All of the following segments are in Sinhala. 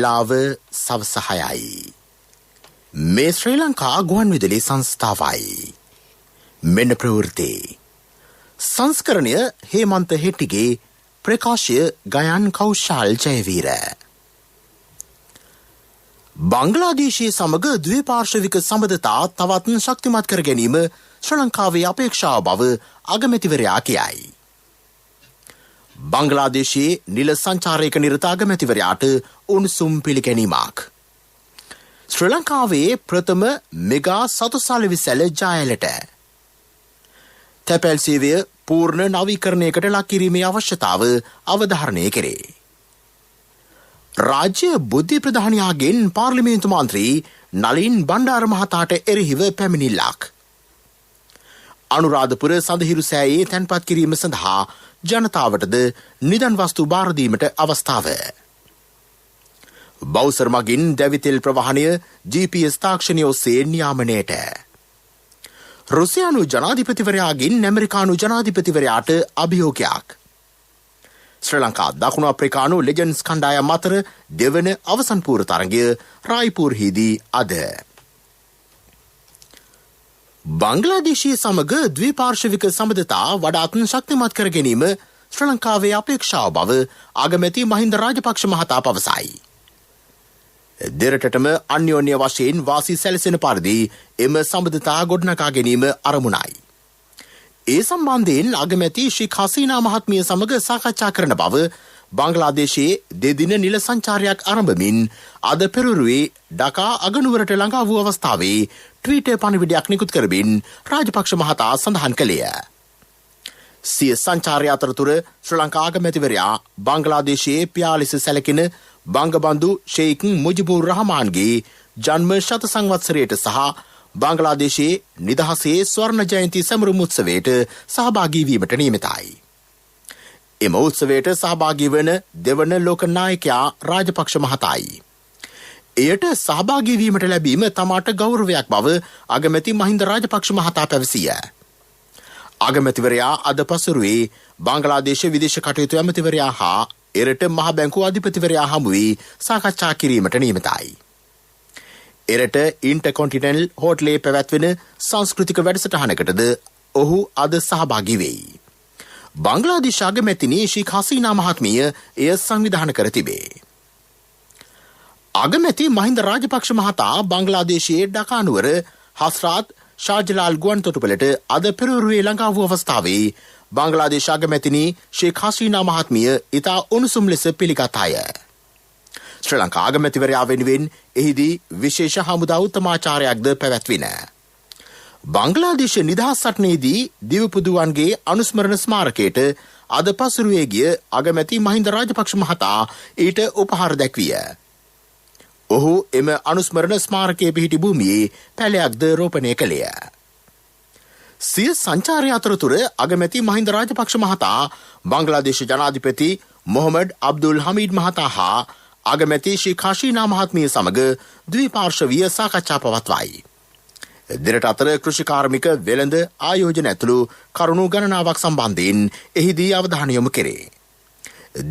වේලාව සවස 6යි. මේ ශ්‍රී ලංකා ගුවන්විදුලි සංස්ථාවයි. මෙන්න ප්‍රවෘත්ති. සංස්කරණය හේමන්ත හෙට්ටිගේ ප්‍රකාශය ගයන් කෞශල් ජයවීර. බංග්ලාදේශයේ සමග ද්විපාර්ශ්වික සම්බන්ධතා තවත් ශක්තිමත් කර ගැනීම ශ්‍රී ලංකාවේ අපේක්ෂාව බව අගමැතිවරයා කියයි. බංග්ලාදේශයේ නිල සංචාරයක නිරත අගමැතිවරයාට උණුසුම් පිළිගැනීමක්. ශ්‍රී ලංකාවේ ප්‍රථම මෙගා සතුසාලවිසැල ජයලට. තැපැල් සේවය පූර්ණ නවීකරණයකට ලක් කිරීමේ අවශ්‍යතාව අවධාරණය කෙරේ. රාජ්‍ය බුද්ධි ප්‍රධානියාගෙන් පාර්ලිමේන්තු මන්ත්‍රී නලින් බණ්ඩාර මහතාට එරෙහිව පැමිණිල්ලක්. අනුරාධපුර සඳහිරු සෑයේ තැන්පත් කිරීම සඳහා ජනතාවටද නිදන් වස්තු බාර දීමට අවස්ථාව. බවුසර් මගින් දැවිතෙල් ප්‍රවාහනය GPS තාක්ෂණය ඔස්සේ නියාමනයට. රුසියානු ජනාධිපතිවරයාගෙන් ඇමරිකානු ජනාධිපතිවරයාට අභියෝගයක්. ශ්‍රී ලංකා දකුණු අප්‍රිකානු ලෙජන්ඩ්ස් කණ්ඩායම් අතර දෙවන අවසන් පූර්ව තරගය රායිපූර්හිදී අද. බංග්ලාදේශයේ සමග ද්විපාර්ශ්වික සම්බන්ධතා වඩාත් ශක්තිමත් කර ගැනීම ශ්‍රී ලංකාවේ අපේක්ෂාව බව අගමැති මහින්ද රාජපක්ෂ මහතා පවසයි. දෙරටටම අන්‍යෝන්‍ය වශයෙන් වාසි සැලසෙන පරිදි එම සම්බන්ධතා ගොඩනගා ගැනීම අරමුණයි. ඒ සම්බන්ධයෙන් අගමැති ශ්‍රී හසීනා මහත්මිය සමග සාකච්ඡා කරන බව බංග්ලාදේශයේ දෙදින නිල සංචාරයක් ආරම්භමින් අද පෙරවරුවේ ඩකා අගනුවරට ළඟා වූ අවස්ථාවේ ට්වීටර් පණිවිඩයක් නිකුත් කරමින් රාජපක්ෂ මහතා සඳහන් කළේය. සිය සංචාරය අතරතුර ශ්‍රී ලංකා අගමැතිවරයා බංග්ලාදේශයේ පියා ලෙස සැලකෙන බංගබන්දු ෂේක් මුජිබුර් රහමාන්ගේ ජන්ම ශත සංවත්සරයට සහ බංග්ලාදේශයේ නිදහසේ ස්වර්ණ ජයන්ති සමරුම් උත්සවයට සහභාගී වීමට නියමිතයි. එම උත්සවයට සහභාගී වන දෙවන ලෝක නායකයා රාජපක්ෂ මහතායි. එයට සහභාගී වීමට ලැබීම තමාට ගෞරවයක් බව අගමැති මහින්ද රාජපක්ෂ මහතා පැවසිය. අගමැතිවරයා අද පසුරුවේ බංග්ලාදේශ විදේශ කටයුතු ඇමතිවරයා හා එරට මහ බැංකුව අධිපතිවරයා හමු වී සාකච්ඡා කිරීමට නියමිතයි. එරට ඉන්ටර්කොන්ටිනෙන්ටල් හෝටලේ පැවැත්වෙන සංස්කෘතික වැඩසටහනකටද ඔහු අද සහභාගී වෙයි. බංග්ලාදේශ අගමැතිනි ශ්‍රී හසීනා මහත්මිය එය සංවිධානය කර තිබේ. අගමැති මහින්ද රාජපක්ෂ මහතා බංග්ලාදේශයේ ඩකා නුවර හස්රාත් ෂාජලාල් ගුවන් තොටුපළට අද පෙරවරුවේ ළඟා වූ අවස්ථාවේ බංග්ලාදේශ අගමැතිනි ශ්‍රී හසීනා මහත්මිය ඉතා උණුසුම් ලෙස පිළිගත් අය. ශ්‍රී ලංකා අගමැතිවරයා වෙනුවෙන් එහිදී විශේෂ හමුදා උත්තමාචාරයක්ද පැවැත්වින. බංග්ලාදේශ නිදහස් සටනේදී දිවපුදුවන්ගේ අනුස්මරණ ස්මාරකයට අද පසුරුවේ ගිය අගමැති මහින්ද රාජපක්ෂ මහතා ඊට උපහාර දැක්විය. ඔහු එම අනුස්මරණ ස්මාරකයේ පිහිටි භූමියේ පැලයක්ද රෝපණය කළේය. සිය සංචාරය අතරතුර අගමැති මහින්ද රාජපක්ෂ මහතා බංග්ලාදේශ ජනාධිපති මොහමඩ් අබ්දුල් හමීඩ් මහතා හා අගමැති ශ්‍රී හසීනා මහත්මිය සමග ද්විපාර්ශ්වීය සාකච්ඡා පවත්වයි. දෙරට අතර කෘෂිකාර්මික වෙළඳ ආයෝජන ඇතුළු කරුණු ගණනාවක් සම්බන්ධයෙන් එහිදී අවධානය යොමු කෙරේ.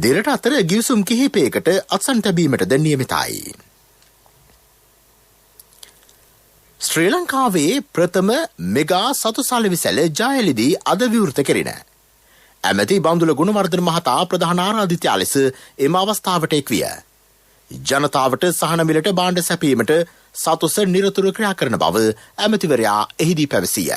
දෙරට අතර ගිවිසුම් කිහිපයකට අත්සන් තැබීමටද නියමිතයි. ශ්‍රී ලංකාවේ ප්‍රථම මෙගා සතුසාලවිසැල ජයලිදී අද විවෘත කෙරින. ඇමති බන්දුල ගුණවර්ධන මහතා ප්‍රධාන ආරාධිතයා ලෙස එම අවස්ථාවට එක්විය. ජනතාවට සහන මිලට භාණ්ඩ සැපීමට සතුස නිරතුරු ක්‍රියා කරන බව ඇමතිවරයා එහිදී පැවසිය.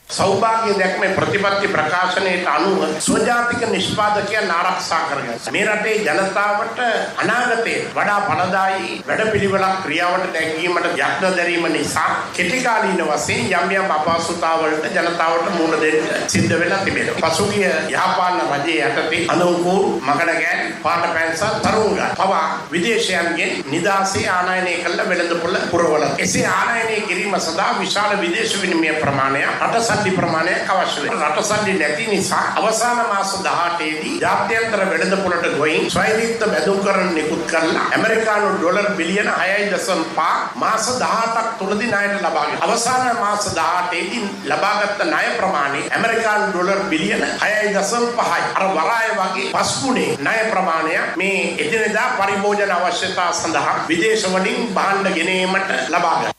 සෞභාග්‍ය දැක්මේ ප්‍රතිපත්ති ප්‍රකාශනයට අනුව ස්වජාතික නිෂ්පාදකයන් ආරක්ෂා කරගන්න. මේ රටේ ජනතාවට අනාගතයේ වඩා ඵලදායී වැඩපිළිවෙලක් ක්‍රියාවට දැක්වීමට යත්න දැරීම නිසා කෙටිකාලීන වශයෙන් යම් යම් අපහසුතාවලට ජනතාවට මුහුණ දෙන්න සිද්ධ වෙලා තිබෙනවා. පසුගිය යහපාලන රජයේ යටතේ අනුකූල මකඩගෑන් පාට පැන්සල් තරුංග පවා විදේශයන්ගෙන් නිදාසේ ආනයනය කළ වෙළඳපොළ පුරවනවා. පිළිවෙලවල එසේ ආනයනය කිරීම සඳහා විශාල විදේශ විනිමය ප්‍රමාණයක් රට සල්ලි ප්‍රමාණයක් අවශ්‍ය වෙනවා. රට සල්ලි නැති නිසා අවසාන මාස 18 දී ජාත්‍යන්තර වෙළඳපොළට ගොයින් ස්වෛරීත්ව බැඳුම්කරණ නිකුත් කරලා ඇමරිකානු ඩොලර් බිලියන 6.5 මාස 18ක් තුලදී ණයට ලබා ගන්න. අවසාන මාස 18 දී ලබාගත් ණය ප්‍රමාණය ඇමරිකානු ඩොලර් බිලියන 6.5යි. අර වරාය වගේ පස්ගුණේ ණය ප්‍රමාණය මේ එදිනෙදා පරිභෝජන අවශ්‍යතා සඳහා විදේශ වලින් භාණ්ඩ ගෙනීමට ලබා ගන්න.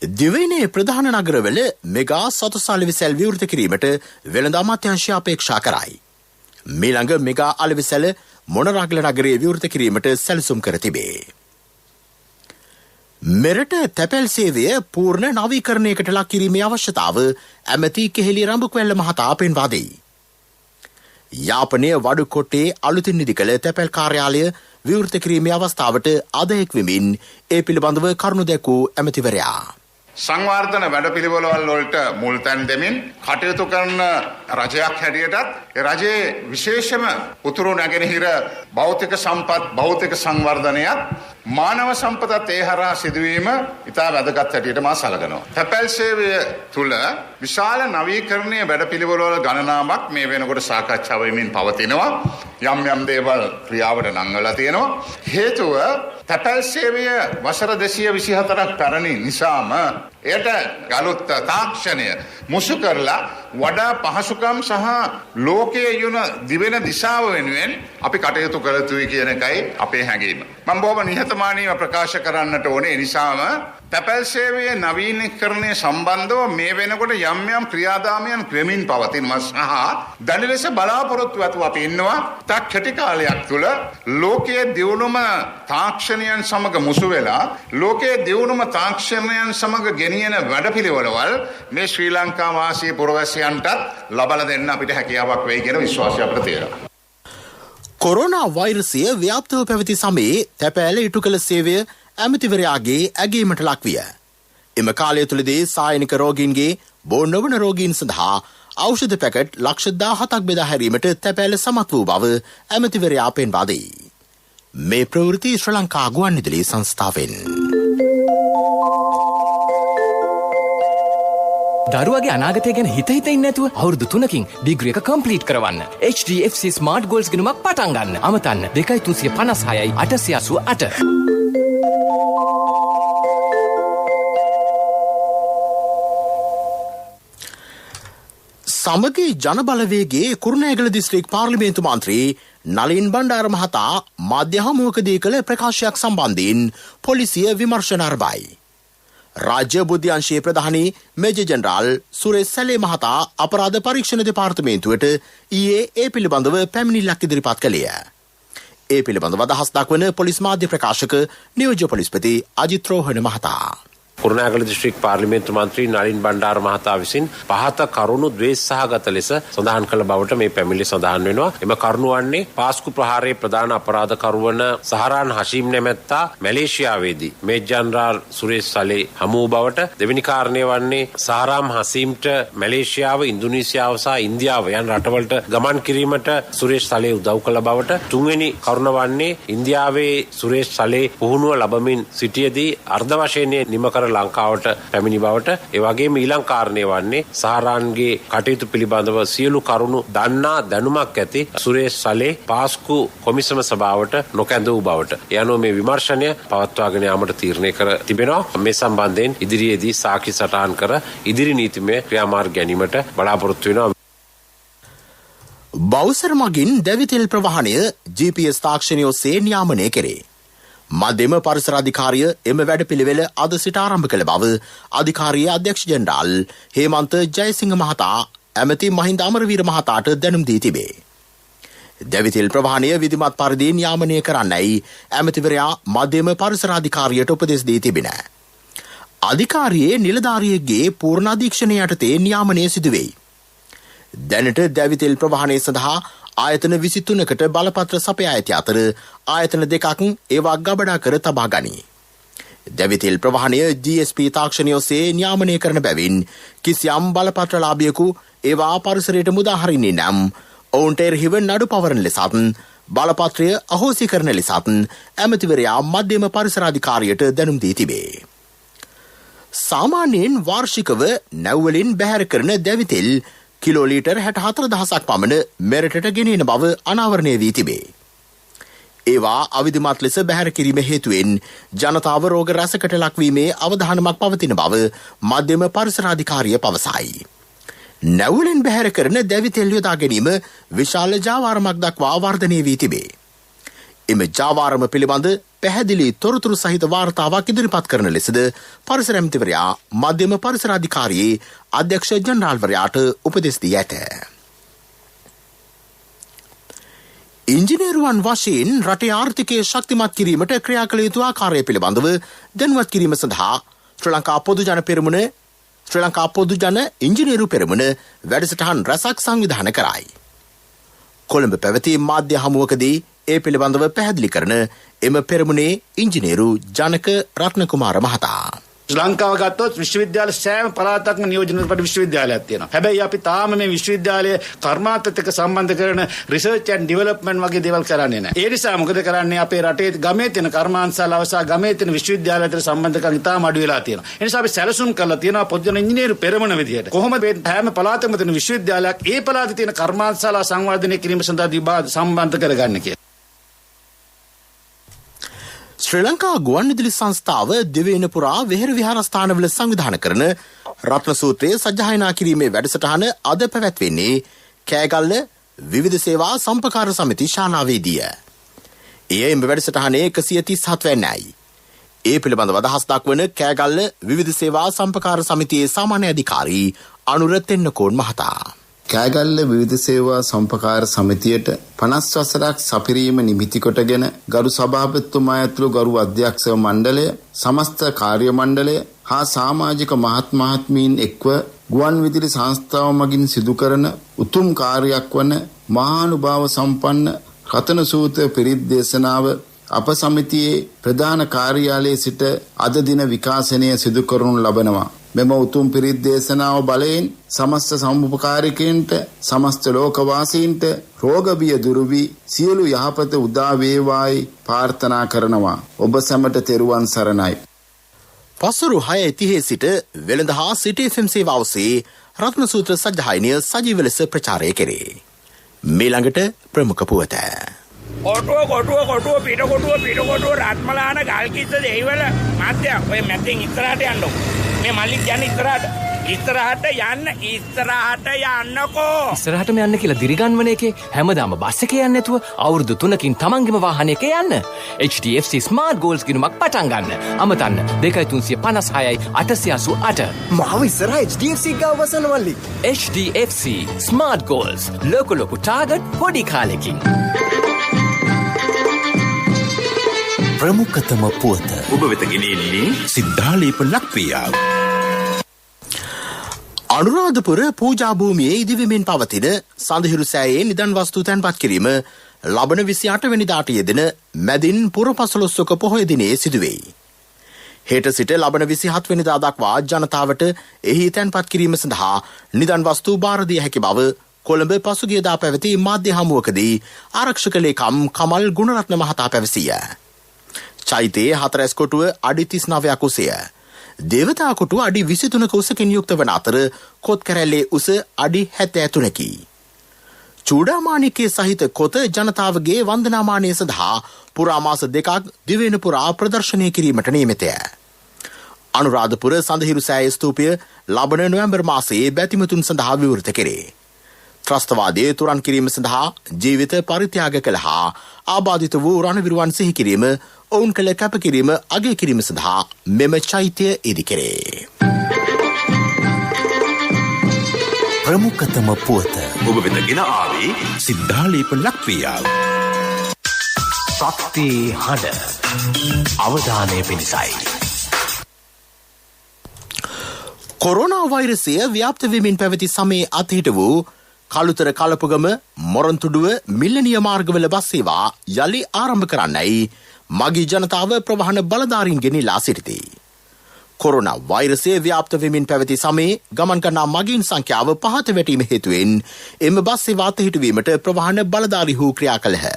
දිවයිනේ ප්‍රධාන නගරවල මෙගා සතුසල් අලෙවිසැල් විවෘත කිරීමට වෙළඳ අමාත්‍යාංශය අපේක්ෂා කරයි. මීළඟ මෙගා අලෙවිසැල මොනරාගල නගරයේ විවෘත කිරීමට සැලසුම් කර තිබේ. මෙරට තැපැල් සේවය පූර්ණ නවීකරණයකට ලක් කිරීමේ අවශ්‍යතාව ඇමති කෙහෙලි රඹුක්වැල්ල මහතා පෙන්වා දෙයි. යාපනය වඩුකොට්ටේ අලුතින් නිදි කළ තැපැල් කාර්යාලය විවෘත කිරීමේ අවස්ථාවට අද එක්වෙමින් ඒ පිළිබඳව කරුණු දැක්වූ ඇමතිවරයා. සංවර්ධන වැඩපිළිවෙළවල් වලට මුල් තැන් දෙමින් කටයුතු කරන රජයක් හැටියටත් ඒ රජයේ විශේෂම උතුරු නැගෙනහිර භෞතික සම්පත් භෞතික සංවර්ධනයත් මානව සම්පතත් ඒ හරහා සිදුවීම ඉතා වැදගත් හැටියට මා සලකනවා. තැපැල් සේවය තුළ විශාල නවීකරණීය වැඩපිළිවෙළවල ගණනාවක් මේ වෙනකොට සාකච්ඡා වෙමින් පවතිනවා. යම් යම් දේවල් ක්‍රියාවට නංවලා තියෙනවා. හේතුව තැපැල් සේවය වසර 224ක් පැරණි නිසාම එයට අලුත් තාක්ෂණය මුසු කරලා වඩා පහසුකම් සහ ලෝකයේ යුන දිවෙන දිශාව වෙනුවෙන් අපි කටයුතු කළ යුතුයි කියන එකයි අපේ හැඟීම. මම බොහොම නිහතමානීව ප්‍රකාශ කරන්නට ඕනේ. ඒ නිසාම තැපැල් සේවයේ නවීනීකරණය සම්බන්ධව මේ වෙනකොට යම් යම් ක්‍රියාදාමයන් ක්‍රමින් පවතිනවා සහ දැඩි ලෙස බලාපොරොත්තු ඇතුව අපි ඉන්නවා තා කෙටි කාලයක් තුළ ලෝකයේ දියුණුම තාක්ෂණයන් සමග මුසු වෙලා ලෝකයේ දියුණුම තාක්ෂණයන් සමග ගෙනියන වැඩපිළිවෙළවල් මේ ශ්‍රී ලංකා වාසී පුරවැසියන්ටත් ලබා දෙන්න අපිට හැකියාවක් වෙයි කියන විශ්වාසය අපිට තියෙනවා. කොරෝනා වෛරසය ව්‍යාප්තව පැවති සමයේ තැපෑල ඉටු කළ සේවය ඇමතිවරයාගේ ඇගීමට ලක්විය. එම කාලය තුළදී සායනික රෝගීන්ගේ බෝ නොවන රෝගීන් සඳහා ඖෂධ පැකට් 17,000ක් බෙදා හැරීමට තැපෑල සමත් වූ බව ඇමතිවරයා පෙන්වා දෙයි. මේ ප්‍රවෘත්ති ශ්‍රී ලංකා ගුවන්විදුලි සංස්ථාවෙන්. දරුවගේ අනාගතය ගැන හිත ඉන්නේ නැතුව අවුරුදු 3කින් ඩිග්‍රී එක කම්ප්ලීට් කරවන්න. HDFC Smart Goals ගණුමක් පටන් ගන්න. අමතන්න 2356යි 888. සමගි ජනබලවේගේ කුරුණෑගල දිස්ත්‍රික් පාර්ලිමේන්තු මන්ත්‍රී නලින් බණ්ඩාර මහතා මාධ්‍ය හමුවකදී කළ ප්‍රකාශයක් සම්බන්ධයෙන් පොලිසිය විමර්ශන ආරම්භයි. රාජ්‍ය බුද්ධි අංශයේ ප්‍රධානී මේජර් ජෙනරාල් සුරේෂ් සැලේ මහතා අපරාධ පරීක්ෂණ දෙපාර්තමේන්තුවට ඊයේ ඒ පිළිබඳව පැමිණිල්ලක් ඉදිරිපත් කළේය. ඒ පිළිබඳව අදහස් දක්වන පොලිස් මාධ්‍ය ප්‍රකාශක නියෝජ්‍ය පොලිස්පති අජිත් රෝහණ මහතා කුරුණෑගල දිස්ත්‍රික් පාර්ලිමේන්තු මන්ත්‍රී නලින් බණ්ඩාර මහතා විසින් පහත කරුණු ද්වේෂ සහගත ලෙස සඳහන් කළ බවට මේ පැමිණිලි සඳහන් වෙනවා. එම කරුණු වන්නේ පාස්කු ප්‍රහාරයේ ප්‍රධාන අපරාධකරු වන සහරාන් හෂීම් නැමැත්තා මැලේසියාවේදී මේජර් ජනරාල් සුරේෂ් සලේ හමු බවට, දෙවෙනි කාරණය වන්නේ සහරාම් හසීම්ට මැලේසියාව, ඉන්දුනීසියාව සහ ඉන්දියාව යන රටවලට ගමන් කිරීමට සුරේෂ් සලේ උදව් කළ බවට, තුන්වෙනි කරුණ වන්නේ ඉන්දියාවේ සුරේෂ් සලේ පුහුණුව ලබමින් සිටියේදී අර්ධ වශයෙන් නිම කර ලංකාවට පැමිණි බවට, ඒ වගේම ඊළඟ කාරණය වන්නේ සහරාන්ගේ කටයුතු පිළිබඳව සියලු කරුණු දන්නා දැනුමක් ඇති සුරේෂ් සලේ පාස්කු කොමිසම සභාවට නොකැඳ වූ බවට. ඒ අනුව මේ විමර්ශනය පවත්වාගෙන යාමට තීරණය කර තිබෙනවා. මේ සම්බන්ධයෙන් ඉදිරියේදී සාක්ෂි සටහන් කර ඉදිරි නීතිමය ක්‍රියාමාර්ග ගැනීමට බලාපොරොත්තු වෙනවා. බවුසර මගින් දැවිතෙල් ප්‍රවාහනය GPS තාක්ෂණය ඔස්සේ නියාමනය කෙරේ. මධ්‍යම පරිසර අධිකාරිය එම වැඩපිළිවෙල අද සිට ආරම්භ කළ බව අධිකාරියේ අධ්‍යක්ෂ ජෙනරාල් හේමන්ත ජයසිංහ මහතා ඇමති මහින්ද අමරවීර මහතාට දැනුම් දී තිබේ. දැවිතෙල් ප්‍රවාහනය විධිමත් පරිදි නියාමනය කරන්නයි ඇමතිවරයා මධ්‍යම පරිසර අධිකාරියට උපදෙස් දී තිබෙන. අධිකාරියේ නිලධාරියෙක්ගේ පූර්ණ අධීක්ෂණය යටතේ නියාමනය සිදුවෙයි. දැනට දැවිතෙල් ප්‍රවාහනය සඳහා ආයතන 23කට බලපත්‍ර සපයා ඇති අතර ආයතන දෙකක් ඒවා ගබඩා කර තබා ගනී. දැවිතෙල් ප්‍රවාහනය GSP තාක්ෂණය ඔස්සේ නියාමනය කරන බැවින් කිසියම් බලපත්‍රලාභියෙකු ඒවා පරිසරයට මුදා හරින්නේ නම් ඔවුන්ට එරෙහිව නඩු පවරන ලෙසත් බලපත්‍රය අහෝසි කරන ලෙසත් ඇමතිවරයා මධ්‍යම පරිසරාධිකාරියට දැනුම් දී තිබේ. සාමාන්‍යයෙන් වාර්ෂිකව නැව්වලින් බැහැර කරන දැවිතෙල් කිලෝලීටර් 64,000ක් පමණ මෙරටට ගෙනෙන බව අනාවරණය වී තිබේ. ඒවා අවිධිමත් ලෙස බැහැර කිරීම හේතුවෙන් ජනතාව රෝග රැසකට ලක්වීමේ අවධානමක් පවතින බව මධ්‍යම පරිසරාධිකාරිය පවසයි. නැව්වලින් බැහැර කරන දැවිතෙල් යොදා ගැනීම විශාල ජාවාරමක් දක්වා වර්ධනය වී තිබේ. එම ජාවාරම පිළිබඳ පැහැදිලි තොරතුරු සහිත වාර්තාවක් ඉදිරිපත් කරන ලෙසද පරිසර ඇමතිවරයා මධ්‍යම පරිසරාධිකාරියේ අධ්‍යක්ෂ ජනරාල්වරයාට උපදෙස් දී ඇත. ඉංජිනේරුවන් වශයෙන් රටේ ආර්ථිකය ශක්තිමත් කිරීමට ක්‍රියා කළ යුතු ආකාරය පිළිබඳව දැනුවත් කිරීම සඳහා ශ්‍රී ලංකා පොදුජන ඉංජිනේරු පෙරමුණ වැඩසටහන් රැසක් සංවිධානය කරයි. කොළඹ පැවති මාධ්‍ය හමුවකදී ඒ පිළිබඳව පැහැදිලි කරන එම පෙරමුණේ ඉංජිනේරු ජනක රත්නකුමාර මහතා. ශ්‍රී ලංකාව ගත්තොත් විශ්වවිද්‍යාල සෑම පළාතක්ම නියෝජනපට විශ්වවිද්‍යාලයක් තියෙනවා. හැබැයි අපි තාම මේ විශ්වවිද්‍යාලය කර්මාන්තත් එක්ක සම්බන්ධ කරන රිසර්ච් ඇන්ඩ් ඩෙවලොප්මන්ට් වගේ දේවල් කරන්නේ නැහැ. ඒ නිසා මොකද කරන්නේ අපේ රටේ ගමේ තියෙන කර්මාන්තශාලාව සහ ගමේ තියෙන විශ්වවිද්‍යාල අතර සම්බන්ධකම් ඉතාම අඩු වෙලා තියෙනවා. ඒ නිසා අපි සැලසුම් කරලා තියෙනවා පොදුජන ඉංජිනේරු පෙරමුණ විදියට. කොහොමද මේ හැම පළාතකම තියෙන විශ්වවිද්‍යාලයක් ඒ පළාතේ තියෙන කර්මාන්තශාලා සංවර්ධනය කිරීම සඳහා සම්බන්ධ කරගන්නේ කියලා. ශ්‍රී ලංකා ගුවන්විදුලි සංස්ථාව දිවයින පුරා වෙහෙර විහාරස්ථානවල සංවිධානය කරන රත්න සූත්‍රයේ සජ්ජායනා කිරීමේ වැඩසටහන අද පැවැත්වෙන්නේ කෑගල්ල විවිධ සේවා සම්පකාර සමිති ශාලාවේදීය. එම වැඩසටහනේ 137 වැන්නයි. ඒ පිළිබඳව අදහස් දක්වන කෑගල්ල විවිධ සේවා සම්පකාර සමිතියේ සාමාන්‍ය අධිකාරී අනුර තෙන්නකෝන් මහතා. කෑගල්ල විවිධ සේවා සම්පකාර සමිතියට 50 වසරක් සපිරීම නිමිති කොටගෙන ගරු සභාපතිතුමා ඇතුළු ගරු අධ්‍යක්ෂ මණ්ඩලය, සමස්ත කාර්ය මණ්ඩලය හා සමාජික මහත්මීන් එක්ව ගුවන්විදුලි සංස්ථාව මගින් සිදු කරන උතුම් කාර්යයක් වන මහානුභාව සම්පන්න රතන සූත්‍ර පිරිත් දේශනාව අප සමිතියේ ප්‍රධාන කාර්යාලයේ සිට අද දින විකාශනය සිදු කරනු ලබනවා. මෙම උතුම් පිරිත් දේශනාව බලයෙන් සමස්ත සම්පකාරිකයන්ට සමස්ත ලෝකවාසීන්ට රෝග බිය දුරු වී සියලු යහපත උදා වේවායි ප්‍රාර්ථනා කරනවා. ඔබ සැමට තෙරුවන් සරණයි. පසුරු 6:30 සිට වෙළඳ හා සිටි FM සේවාව ඔස්සේ රත්න සූත්‍ර සජ්ජායනය සජීව ලෙස ප්‍රචාරය කෙරේ. මේ ළඟට ප්‍රමුඛ පුවත. කොටුව පිට රත්මලාන ගල්කිස්ස දෙහිවල මාත්‍ය ඔය මැතින් ඉස්සරහට යන්නකො. මේ මල්ලික් යන්න ඉස්සරහට යන්නකෝ. ඉස්සරහටම යන්න කියලා දිරිගන්වන එකේ හැමදාම බස් එකේ යන්නේ නැතුව අවුරුදු 3කින් තමන්ගේම වාහනයක යන්න. HDFC Smart Goals ගිණුමක් පටන් ගන්න. අමතන්න 2356යි 888. මාව ඉස්සරහ HDFC ගාව වසන මල්ලි. HDFC Smart Goals ලොකු ටාගට් පොඩි කාලෙකින්. ප්‍රමුඛතම පුවත ඔබ වෙත ගෙනෙන්නේ සිද්ධාලේප ලක්පියාව. අනුරාධපුර පූජා භූමියේ ඉදිවෙමින් පවතින සඳහිරු සෑයේ නිදන් වස්තු තැන්පත් කිරීම ලබන 28 වෙනිදාට යෙදෙන මැදින් පුරපසළොස්වක පොහොය දිනේ සිදුවෙයි. හෙට සිට ලබන 27 වෙනිදා දක්වා ජනතාවට එහි තැන්පත් කිරීම සඳහා නිදන් වස්තු බාර දිය හැකි බව කොළඹ පසුගියදා පැවති මාධ්‍ය හමුවකදී ආරක්ෂක ලේකම් කමල් ගුණරත්න මහතා පැවසිය. චෛතයේ 4 කොටුව අඩි 39ක් උසය. දේවතා කොටුව අඩි 23ක උසකින් යුක්ත වන අතර කොත් කැරැල්ලේ උස අඩි 73කි. චූඩාමාණිකයේ සහිත කොත ජනතාවගේ වන්දනාමානය සඳහා පුරාමාස 2ක් දිවයින පුරා ප්‍රදර්ශනය කිරීමට නියමිතය. අනුරාධපුර සඳහිරු සෑය ස්තූපය ලබන නොවැම්බර් මාසයේ බැතිමතුන් සඳහා විවෘත කෙරේ. ත්‍රස්තවාදයේ තුරන් කිරීම සඳහා ජීවිත පරිත්‍යාග කළ හා ආබාධිත වූ රණවිරුවන් සිහි කිරීම ඔවුන් කළ කැපකිරීම අගය කිරීම සඳහා මෙම චෛත්‍ය ඉදි කෙරේ. ප්‍රමුඛතම පුවත ඔබ වෙත ගෙන ආවේ සිද්ධාලේප ලක්පියාව. ශක්ති හඬ අවධානය පිණිසයි. කොරෝනා වෛරසය ව්‍යාප්ත වෙමින් පැවති සමයේ අත්හිට වූ කළුතර කලපුගම මොරන්තුඩුව මිල්ලනිය මාර්ගවල බස් සේවා යලි ආරම්භ කරන්නයි මගී ජනතාව ප්‍රවාහන බලධාරීන් ගෙනලා සිටිති. කොරෝනා වෛරසය ව්‍යාප්ත වෙමින් පැවති සමයේ ගමන් කරනා මගීන් සංඛ්‍යාව පහත වැටීම හේතුවෙන් එම බස් සේවා අත්හිටුවීමට ප්‍රවාහන බලධාරීහු ක්‍රියා කළහ.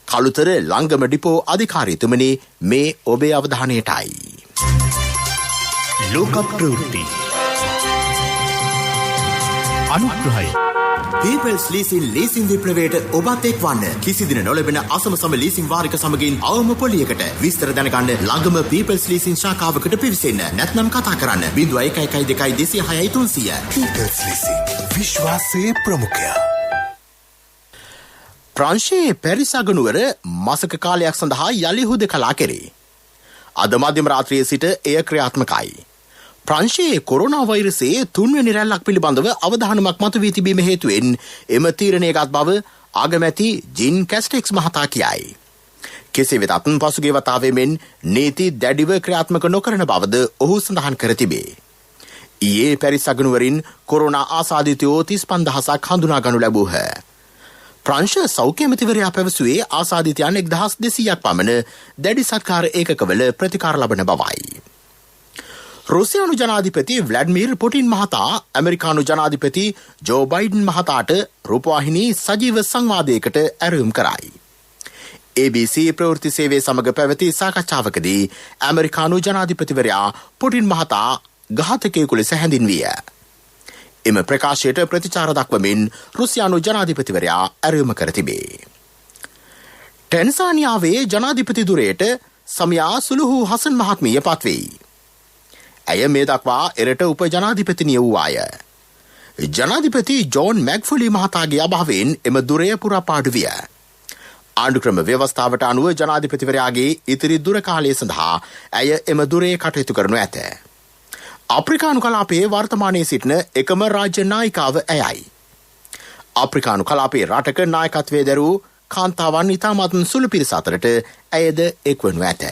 කළුතර ලංගම ඩිපෝ අධිකාරීතුමනි මේ ඔබේ අවධානයටයි. ලෝක ප්‍රවෘත්ති අනුග්‍රහයි පීපල්ස් ලීසින් ලීසින් විප්ලවයට ඔබත් එක්වන්න. කිසිදින නොලැබෙන අසම ලීසින් වාරික සමගින් අවම පොලියකට විස්තර දැනගන්න ළඟම පීපල්ස් ලීසින් ශාඛාවකට පිවිසෙන්න. නැත්නම් කතා කරන්න 0112 206 300. පීපල්ස් ලීසින් විශ්වාසයේ ප්‍රමුඛයා. ප්‍රංශයේ පැරිස් අගනුවර මාසක කාලයක් සඳහා යලි හුදකලා කෙරේ. අද මධ්‍යම රාත්‍රියේ සිට එය ක්‍රියාත්මකයි. ප්‍රංශයේ කොරෝනා වෛරසයේ 3 වෙනි රැල්ලක් පිළිබඳව අවධානමක් මතුවී තිබීම හේතුවෙන් එම තීරණයගත් බව ආගමැති ජින් කැස්ටෙක්ස් මහතා කියයි. කෙසේ වෙතත් පසුගිය වතාවේ මෙන් නීති දැඩිව ක්‍රියාත්මක නොකරන බවද ඔහු සඳහන් කර තිබේ. ඊයේ පැරිස් අගනුවරින් කොරෝනා ආසාදිතයෝ 35000ක් හඳුනා ගනු ලැබූහ. ප්‍රංශ සෞඛ්‍ය ඇමතිවරයා පැවසුවේ ආසාදිතයන් 1200ක් පමණ දැඩි සත්කාර ඒකකවල ප්‍රතිකාර ලබන බවයි. රුසියානු ජනාධිපති ව්ලාඩිමිර් පුටින් මහතා ඇමරිකානු ජනාධිපති ජෝ බයිඩන් මහතාට රූපවාහිනී සජීව සංවාදයකට ඇරයුම් කරයි. ABC ප්‍රවෘත්ති සේවය සමග පැවති සාකච්ඡාවකදී ඇමරිකානු ජනාධිපතිවරයා පුටින් මහතා ඝාතකයෙකු ලෙස හැඳින්විය. එම ප්‍රකාශයට ප්‍රතිචාර දක්වමින් රුසියානු ජනාධිපතිවරයා ඇරයුම කර තිබේ. ටැන්සානියාවේ ජනාධිපති ධුරයට සමියා සුලුහු හසන් මහත්මිය පත්වෙයි. ඇය මේ දක්වා එරට උප ජනාධිපතිනිය වූ අය. ජනාධිපති ජෝන් මැග්ෆුලි මහතාගේ අභාවයෙන් එම දුරය පුරාපාඩු විය. ආණ්ඩුක්‍රම ව්‍යවස්ථාවට අනුව ජනාධිපතිවරයාගේ ඉතිරි දුර කාලය සඳහා ඇය එම දුරේ කටයුතු කරනු ඇත. අප්‍රිකානු කලාපයේ වර්තමානයේ සිටින එකම රාජ්‍ය නායිකාව ඇයයි. අප්‍රිකානු කලාපයේ රටක නායකත්වයේ දරූ කාන්තාවන් ඉතාමත් සුළු පිරිස අතරට ඇයද එක්වනු ඇත.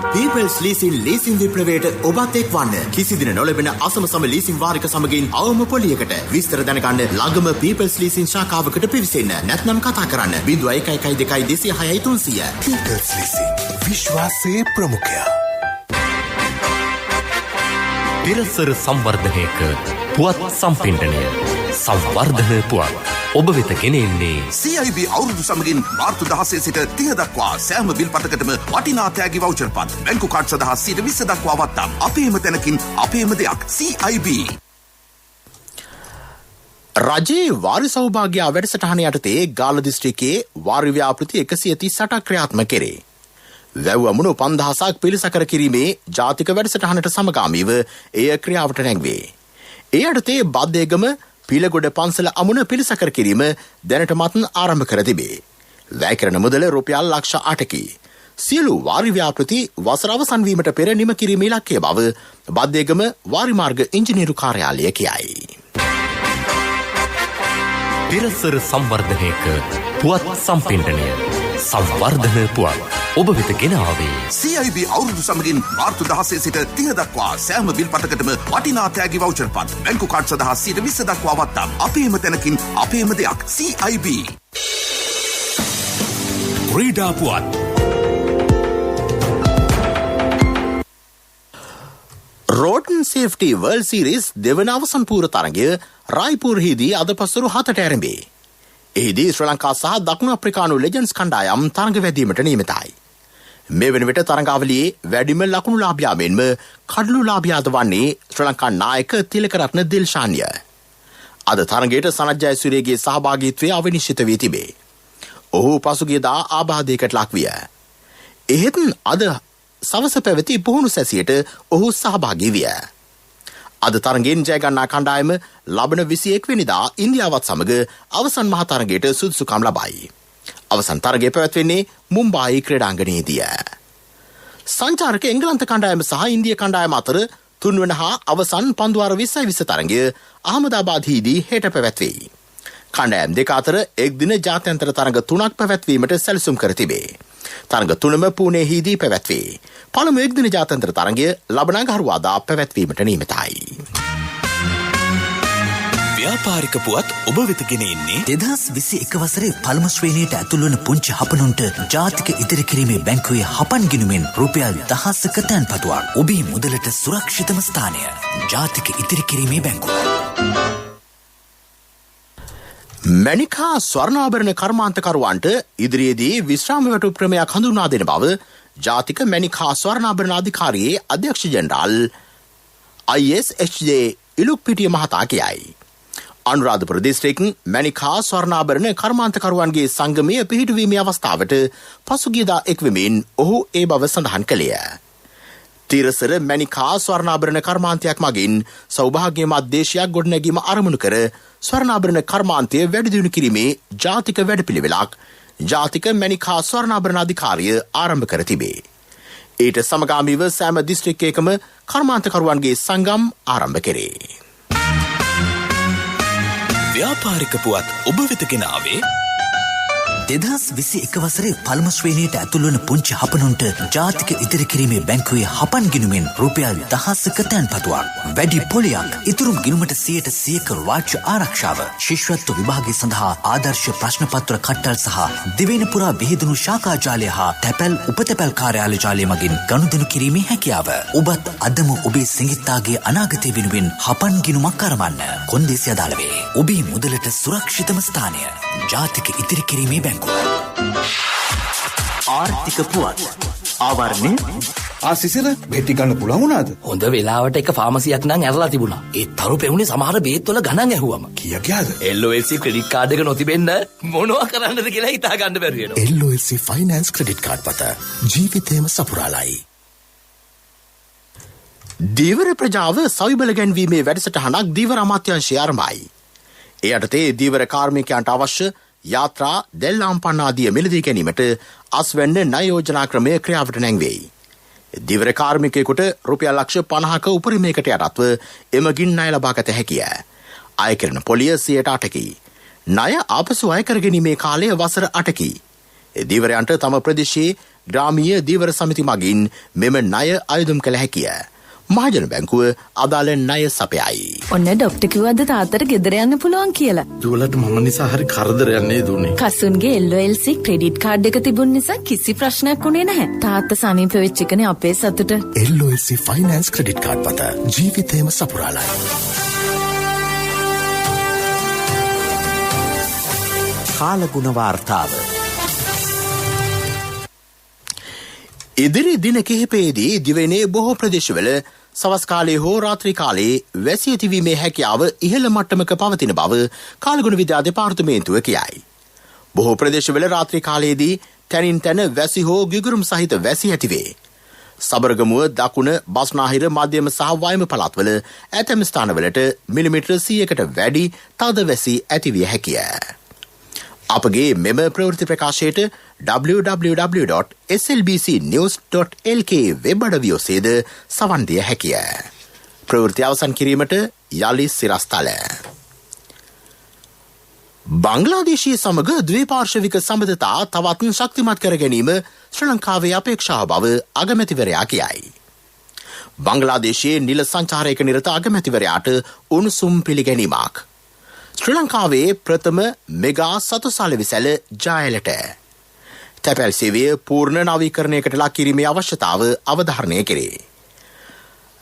පීපල්ස් ලීසින් ලීසින් විප්ලවයට ඔබත් එක්වන්න. කිසිදින නොලැබෙන අසම ලීසින් වාරික සමගින් අවම පොලියකට විස්තර දැනගන්න ළඟම පීපල්ස් ලීසින් ශාඛාවකට පිවිසෙන්න. නැත්නම් කතා කරන්න 0112 206 300. පීපල්ස් ලීසින් විශ්වාසයේ ප්‍රමුඛයා. පිරසර සංවර්ධනයක පුවත් සම්පින්ඩනය සංවර්ධන පුවත් ඔබ වෙත ගෙනෙන්නේ CIB අවුරුදු සමගින් මාර්තු 16 සිට 30 දක්වා සෑම බිල්පතකටම වටිනා තෑගි වවුචර් පත් බැංකු කාඩ් සඳහා 20% දක්වා වත්නම් අපේම තැනකින් අපේම දෙයක් CIB. රජයේ වාරි සෞභාග්‍ය වැඩසටහන යටතේ ගාල්ල දිස්ත්‍රික්කයේ වාරි ව්‍යාපෘති 138ක් ක්‍රියාත්මක කෙරේ. වැව් අමුණු 5000ක් පිළිසකර කිරීමේ ජාතික වැඩසටහනට සමගාමීව එය ක්‍රියාවට නැංවේ. ඒ යටතේ බද්දේගම පිලගොඩ පන්සල අමුණ පිළිසකර කිරීම දැනටමත් ආරම්භ කර තිබේ. වැය කරන මුදල රුපියල් ලක්ෂ 8කි. සියලු වාරි ව්‍යාපෘති වසර අවසන් වීමට පෙර නිම කිරීමේ ඉලක්කය බව බද්දේගම වාරි මාර්ග ඉංජිනේරු කාර්යාලය කියයි. පිරසර සංවර්ධනයක පුවත් සම්පින්ඩනය සංවර්ධන පුවත් ඔබ වෙත ගෙන ආවේ CIB අවුරුදු සමගින් මාර්තු 16 සිට 30 දක්වා සෑම බිල්පතකටම වටිනා තෑගි වවුචර් පත් බැංකු කාඩ් සඳහා 20% දක්වා වත්නම් අපේම තැනකින් අපේම දෙයක් CIB. ක්‍රීඩා පුවත් රෝඩන් සේෆ්ටි වර්ල්ඩ් සීරීස් දෙවන අවසන් පූර්ව තරගය රායිපුරහිදී අද පසුරු 7ට ආරම්භයි. එහිදී ශ්‍රී ලංකා සහ දකුණු අප්‍රිකානු ලෙජන්ඩ්ස් කණ්ඩායම් තරග වැදීමට නියමිතයි. මේ වන විට තරගාවලියේ වැඩිම ලකුණුලාභියා මෙන්ම කඩලුලාභියාද වන්නේ ශ්‍රී ලංකා නායක තිලකරත්න දිල්ෂාන්ය. අද තරගයට සනත් ජයසූරියගේ සහභාගීත්වය අවිනිශ්චිත වී තිබේ. ඔහු පසුගියදා ආබාධයකට ලක් විය. එහෙත් අද සවස පැවති පුහුණු සැසියට ඔහු සහභාගී විය. අද තරගෙන් ජයගන්නා කණ්ඩායම ලබන 21 වෙනිදා ඉන්දියාවත් සමග අවසන් මහ තරගයට සුදුසුකම් ලබයි. අවසන් තරගය පැවැත්වෙන්නේ මුම්බායි ක්‍රීඩාංගණයේදී. සංචාරක එංගලන්ත කණ්ඩායම සහ ඉන්දිය කණ්ඩායම අතර තුන්වන හා අවසන් පන්දුවාර 20 තරගය අහමදාබාද්හිදී හෙට පැවැත්වෙයි. කණ්ඩායම් දෙක අතර එක් දින ජාත්‍යන්තර තරග 3ක් පැවැත්වීමට සැලසුම් කර තිබේ. තරග 3ම පුනේහිදී පැවැත්වේ. පළමු එක් දින ජාත්‍යන්තර තරගය ලබන අඟහරුවාදා පැවැත්වීමට නියමිතයි. ව්‍යාපාරික පුවත් ඔබ වෙත ගෙන එන්නේ 2021 වසරේ පළමු ශ්‍රේණියට ඇතුළු වන පුංචි හපනුන්ට ජාතික ඉදිරි කිරීමේ බැංකුවේ හපන් ගිණුමෙන් රුපියල් 1000ක තැන්පතුවක්. ඔබේ මුදලට සුරක්ෂිතම ස්ථානය ජාතික ඉදිරි කිරීමේ බැංකුව. මැනිකා ස්වර්ණාභරණ කර්මාන්තකරුවන්ට ඉදිරියේදී විශ්‍රාම වැටුප් ක්‍රමයක් හඳුන්වා දෙන බව ජාතික මැනිකා ස්වර්ණාභරණ අධිකාරියේ අධ්‍යක්ෂ ජෙනරාල් ISHJ ඉලුක්පිටිය මහතා කියයි. අනුරාධපුර දිස්ත්‍රික් මැනිකා ස්වර්ණාභරණ කර්මාන්තකරුවන්ගේ සංගමය පිහිටුවීමේ අවස්ථාවට පසුගියදා එක්වෙමින් ඔහු ඒ බව සඳහන් කළේය. තීරසර මැනිකා ස්වර්ණාභරණ කර්මාන්තයක් මගින් සෞභාග්‍යමත් දේශයක් ගොඩනැගීම අරමුණු කර ස්වර්ණාභරණ කර්මාන්තය වැඩිදියුණු කිරීමේ ජාතික වැඩපිළිවෙලක් ජාතික මැනිකා ස්වර්ණාභරණ අධිකාරිය ආරම්භ කර තිබේ. ඊට සමගාමීව සෑම දිස්ත්‍රික්කයකම කර්මාන්තකරුවන්ගේ සංගම් ආරම්භ කෙරේ. ව්‍යාපාරික පුවත් ඔබ වෙත ගෙනාවේ 2021 වසරේ පළමු ශ්‍රේණියට ඇතුළු වන පුංචි හපනුන්ට ජාතික ඉදිරි කිරීමේ බැංකුවේ හපන් ගිණුමෙන් රුපියල් 1000ක තැන්පතුවක්. වැඩි පොලියක්, ඉතුරු ගිණුමට 100% රාජ්‍ය ආරක්ෂාව, ශිෂ්‍යත්ව විභාගය සඳහා ආදර්ශ ප්‍රශ්න පත්‍ර කට්ටල් සහ දිවයින පුරා විහිදුණු ශාඛා ජාලය හා තැපැල් උපතැපැල් කාර්යාල ජාලය මගින් ගනුදෙනු කිරීමේ හැකියාව. ඔබත් අදම ඔබේ සිඟිත්තාගේ අනාගතය වෙනුවෙන් හපන් ගිණුමක් අරවන්න. කොන්දේසි අදාළ වේ. ඔබේ මුදලට සුරක්ෂිතම ස්ථානය ජාතික ඉදිරි කිරීමේ බැංකුව. ආර්ථික පුවත් ආවරණය ආසිසිර බෙටි ගන්න පුළුවන් වුණාද? හොඳ වෙලාවට එක ෆාමසියක් නම් ඇරලා තිබුණා. ඒ තරු පෙවුනේ සමහර බේත් වල ගණන් ඇහුවම. කීයද? LOLC ක්‍රෙඩිට් කාඩ් එක නොතිබෙන්න මොනවා කරන්නද කියලා හිතා ගන්න බැරි වෙනවා. LOLC ෆයිනෑන්ස් ක්‍රෙඩිට් කාඩ් පත ජීවිතේම සපුරාලයි. දීවර ප්‍රජාව සවිබල ගැන්වීමේ වැඩසටහනක් දීවර අමාත්‍යාංශය ආරම්භයි. ඒ යටතේ දීවර කාර්මිකයන්ට අවශ්‍ය යාත්‍රා දෙල්ලාම්පන්න ආදිය මිලදී ගැනීමට අස්වැන්න ණය යෝජනා ක්‍රමය ක්‍රියාවට නැංවෙයි. දීවර කාර්මිකයෙකුට රුපියල් ලක්ෂ 50ක උපරිමයකට යටත්ව එමගින් ණය ලබා ගත හැකිය. අය කරන පොලිය 8%කි. ණය ආපසු අය කර ගැනීමේ කාලය වසර 8කි. දීවරයන්ට තම ප්‍රදේශයේ ග්‍රාමීය දීවර සමිති මගින් මෙම ණය අයදුම් කළ හැකිය. මහජන බැංකුව අදාළ ණය සපයයි. ඔන්න ඩොක්ටර් කිව්වද තාත්තට ගෙදර යන්න පුළුවන් කියලා. දුවලට මම නිසා හරි කරදරයක් නේද උනේ. කසුන්ගේ LOLC ක්‍රෙඩිට් කාඩ් එක තිබුණ නිසා කිසි ප්‍රශ්නයක් උනේ නැහැ. තාත්තා සනීප වෙච්ච එකනේ අපේ සතුට. LOLC ෆයිනෑන්ස් ක්‍රෙඩිට් කාඩ් පත ජීවිතේම සපුරාලයි. කාලගුණ වාර්තාව. ඉදිරි දින කිහිපයේදී දිවයිනේ බොහෝ ප්‍රදේශවල සවස් කාලයේ හෝ රාත්‍රී කාලයේ වැසි ඇතිවීමේ හැකියාව ඉහළ මට්ටමක පවතින බව කාලගුණ විද්‍යා දෙපාර්තමේන්තුව කියයි. බොහෝ ප්‍රදේශවල රාත්‍රී කාලයේදී තැනින් තැන වැසි හෝ ගිගුරුම් සහිත වැසි ඇතිවේ. සබරගමුව දකුණ බස්නාහිර මධ්‍යම සහ වයම පළාත්වල ඇතැම් ස්ථානවලට මිලිමීටර 100කට වැඩි තද වැසි ඇතිවිය හැකිය. අපගේ මෙම ප්‍රවෘත්ති ප්‍රකාශයට www.slbcnews.lk වෙබ් අඩවිය ඔස්සේද සවන් දිය හැකිය. ප්‍රවෘත්ති අවසන් කිරීමට යලි සිරස්තල. බංග්ලාදේශය සමග ද්විපාර්ශ්වික සම්බන්ධතා තවත් ශක්තිමත් කර ගැනීම ශ්‍රී ලංකාවේ අපේක්ෂාව බව අගමැතිවරයා කියයි. බංග්ලාදේශයේ නිල සංචාරයක නිරත අගමැතිවරයාට උණුසුම් පිළිගැනීමක්. ශ්‍රී ලංකාවේ ප්‍රථම මෙගා සතුසාල විසැල ජායලට තැපැල් සේවය පූර්ණ නවීකරණයකට ලක් කිරීමේ අවශ්‍යතාව අවධාරණය කෙරේ.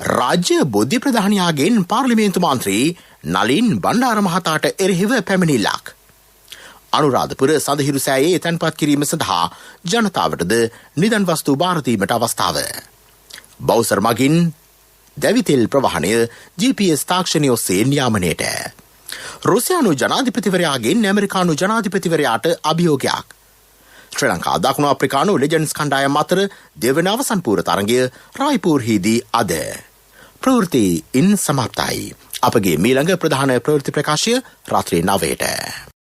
රාජ්‍ය බුද්ධි ප්‍රධානියාගෙන් පාර්ලිමේන්තු මන්ත්‍රී නලින් බණ්ඩාර මහතාට එරෙහිව පැමිණිල්ලක්. අනුරාධපුර සඳහිරු සෑයේ තැන්පත් කිරීම සඳහා ජනතාවටද නිදන් වස්තු භාර දීමට අවස්ථාව. බවුසර් මගින් දැවිතෙල් ප්‍රවාහනය GPS තාක්ෂණය ඔස්සේ නියාමනයට. රුසියානු ජනාධිපතිවරයාගෙන් ඇමරිකානු ජනාධිපතිවරයාට අභියෝගයක්. ශ්‍රී ලංකා දකුණු අප්‍රිකානු ලෙජන්ඩ්ස් කණ්ඩායම් අතර දෙවන අවසන් පූර්ව තරගය රායිපූර්හිදී අද. ප්‍රවෘත්ති ඉන් සමාප්තයි. අපගේ මීළඟ ප්‍රධාන ප්‍රවෘත්ති ප්‍රකාශය රාත්‍රී 9ට.